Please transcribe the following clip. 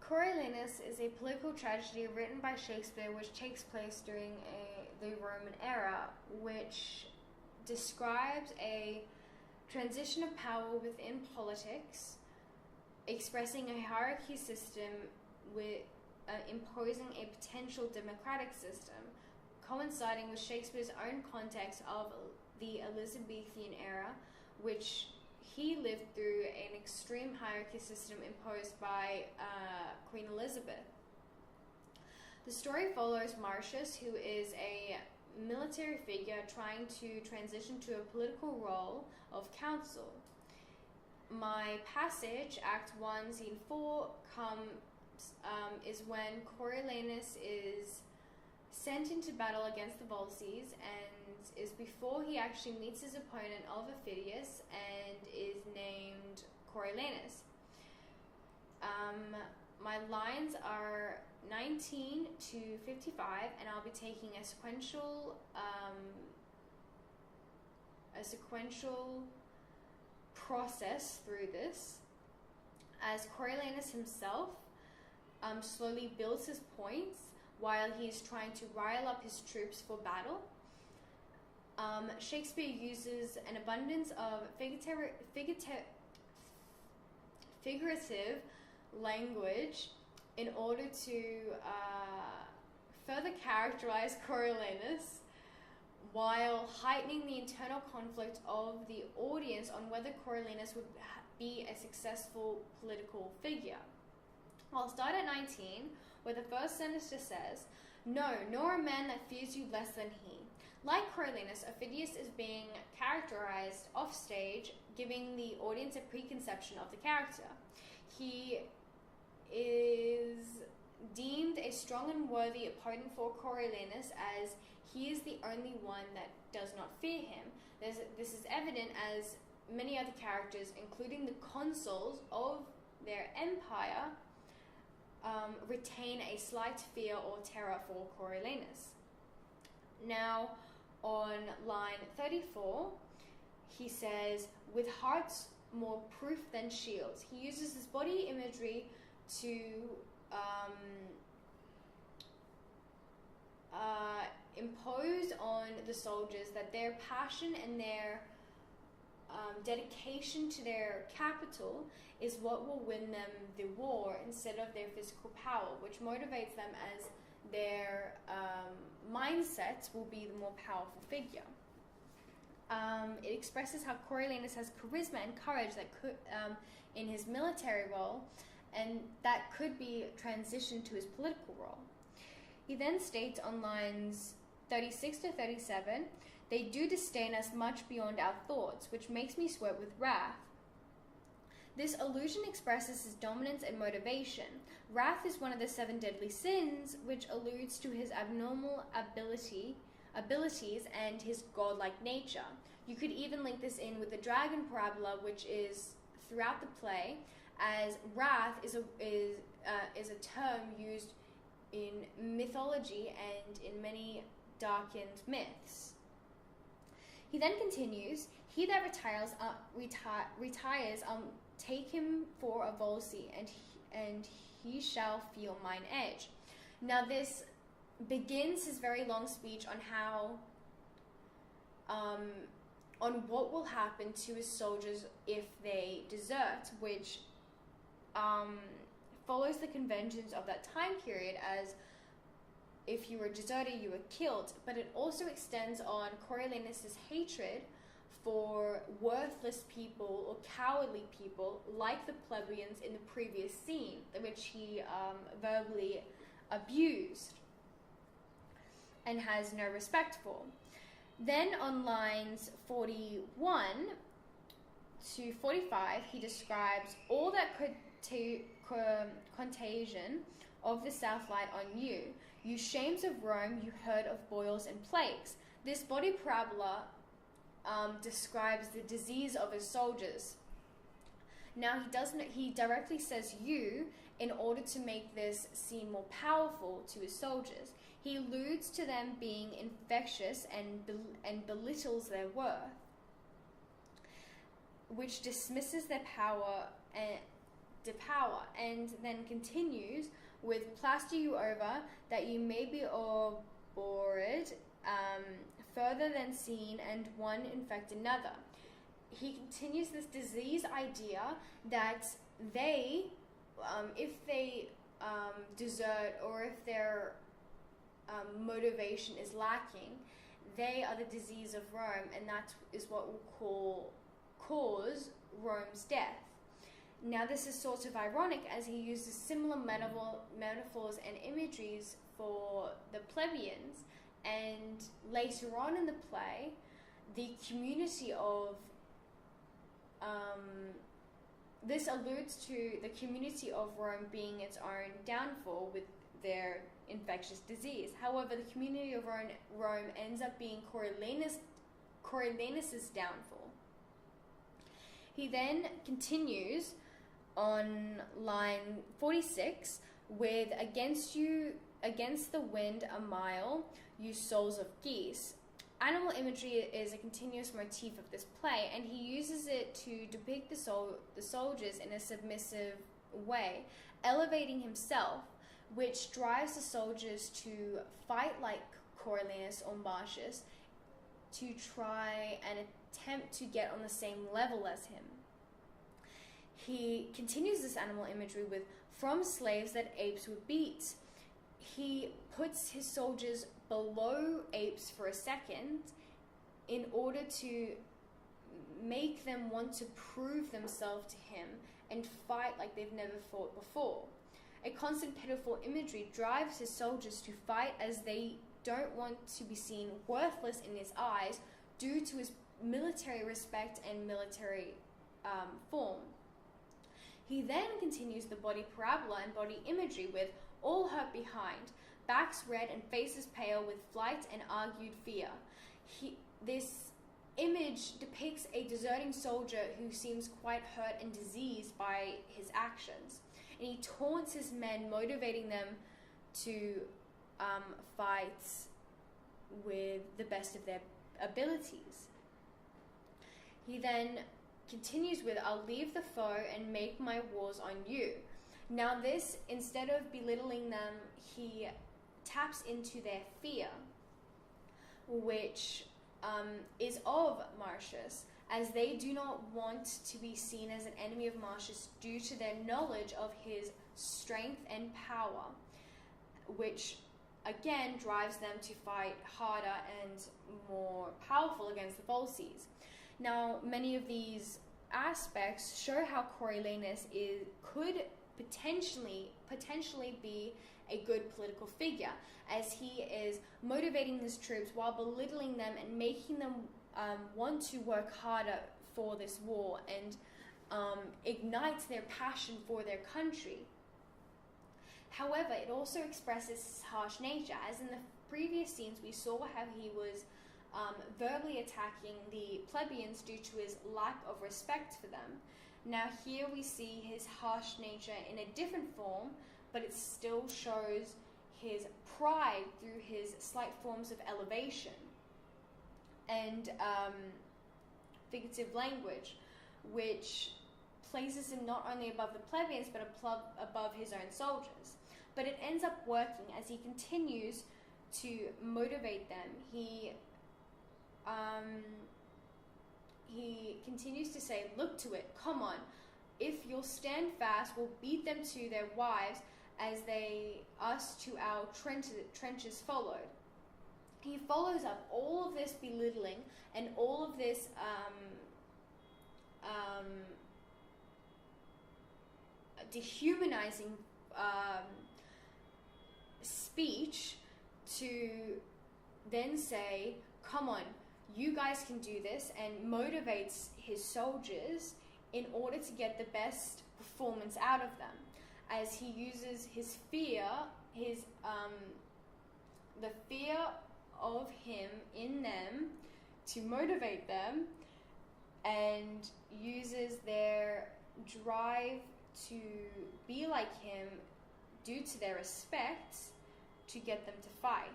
Coriolanus is a political tragedy written by Shakespeare which takes place during the Roman era, which describes a transition of power within politics, expressing a hierarchy system with imposing a potential democratic system, coinciding with Shakespeare's own context of the Elizabethan era, which he lived through an extreme hierarchy system imposed by Queen Elizabeth. The story follows Marcius, who is a military figure trying to transition to a political role of counsel. My passage, Act 1, Scene 4, is when Coriolanus is sent into battle against the Volsces, and is before he actually meets his opponent Aufidius and is named Coriolanus. My lines are 19 to 55, and I'll be taking a sequential process through this, as Coriolanus himself slowly builds his points while he's trying to rile up his troops for battle. Shakespeare uses an abundance of figurative language in order to further characterize Coriolanus, while heightening the internal conflict of the audience on whether Coriolanus would be a successful political figure. I'll start at 19, where the first sentence just says, "No, nor a man that fears you less than he." Like Coriolanus, Aufidius is being characterized off stage, giving the audience a preconception of the character. He is deemed a strong and worthy opponent for Coriolanus, as he is the only one that does not fear him. This is evident as many other characters, including the consuls of their empire, retain a slight fear or terror for Coriolanus. Now, on line 34, he says, "With hearts more proof than shields." He uses this body imagery to impose on the soldiers that their passion and their dedication to their capital is what will win them the war, instead of their physical power, which motivates them as their mindsets will be the more powerful figure. It expresses how Coriolanus has charisma and courage that could, in his military role, and that could be transitioned to his political role. He then states on lines 36 to 37, "They do disdain us much beyond our thoughts, which makes me sweat with wrath." This allusion expresses his dominance and motivation. Wrath is one of the 7 deadly sins, which alludes to his abnormal abilities and his godlike nature. You could even link this in with the dragon parabola, which is throughout the play, as wrath is a term used in mythology and in many darkened myths. He then continues, "He that retires, take him for a Volsci, and he shall feel mine edge." Now this begins his very long speech on how, on what will happen to his soldiers if they desert, which follows the conventions of that time period, as if you were a deserter, you were killed. But it also extends on Coriolanus' hatred for worthless people or cowardly people, like the plebeians in the previous scene, which he verbally abused and has no respect for. Then on lines 41 to 45, he describes all that contagion of the South light on you. "You shames of Rome, you heard of boils and plagues." This body parabola describes the disease of his soldiers. Now he directly says "you" in order to make this seem more powerful to his soldiers. He alludes to them being infectious and belittles their worth, which dismisses their power and devour, and then continues with plaster you over that you may be all bored further than seen, and one infect another. He continues this disease idea that they, if they desert, or if their motivation is lacking, they are the disease of Rome, and that is what we'll cause Rome's death. Now, this is sort of ironic, as he uses similar metaphors and imageries for the plebeians, and later on in the play, the community of this alludes to the community of Rome being its own downfall with their infectious disease. However, the community of Rome ends up being Coriolanus's downfall. He then continues on line 46 with against the wind a mile, you souls of geese. Animal imagery is a continuous motif of this play, and he uses it to depict the soldiers in a submissive way, elevating himself, which drives the soldiers to fight like Coriolanus or Marcius, to try and attempt to get on the same level as him. He continues this animal imagery with from slaves that apes would beat. He puts his soldiers below apes for a second in order to make them want to prove themselves to him and fight like they've never fought before. A constant pitiful imagery drives his soldiers to fight, as they don't want to be seen worthless in his eyes due to his military respect and military form. He then continues the body parabola and body imagery with all hurt behind, backs red and faces pale with flight and argued fear. This image depicts a deserting soldier who seems quite hurt and diseased by his actions, and he taunts his men, motivating them to fight with the best of their abilities. He then continues with, I'll leave the foe and make my wars on you. Now this, instead of belittling them, he taps into their fear, which is of Marcius, as they do not want to be seen as an enemy of Marcius due to their knowledge of his strength and power, which again drives them to fight harder and more powerful against the Volsces. Now, many of these aspects show how Coriolanus could potentially be a good political figure, as he is motivating his troops while belittling them and making them want to work harder for this war, and ignites their passion for their country. However, it also expresses his harsh nature, as in the previous scenes we saw how he was verbally attacking the plebeians due to his lack of respect for them. Now here we see his harsh nature in a different form, but it still shows his pride through his slight forms of elevation and figurative language, which places him not only above the plebeians but above his own soldiers. But it ends up working, as he continues to motivate them. He continues to say, look to it, come on, if you'll stand fast, we'll beat them to their wives as us to our trenches followed. He follows up all of this belittling and all of this dehumanizing speech to then say, come on, you guys can do this, and motivates his soldiers in order to get the best performance out of them, as he uses his fear, the fear of him in them to motivate them, and uses their drive to be like him due to their respect to get them to fight.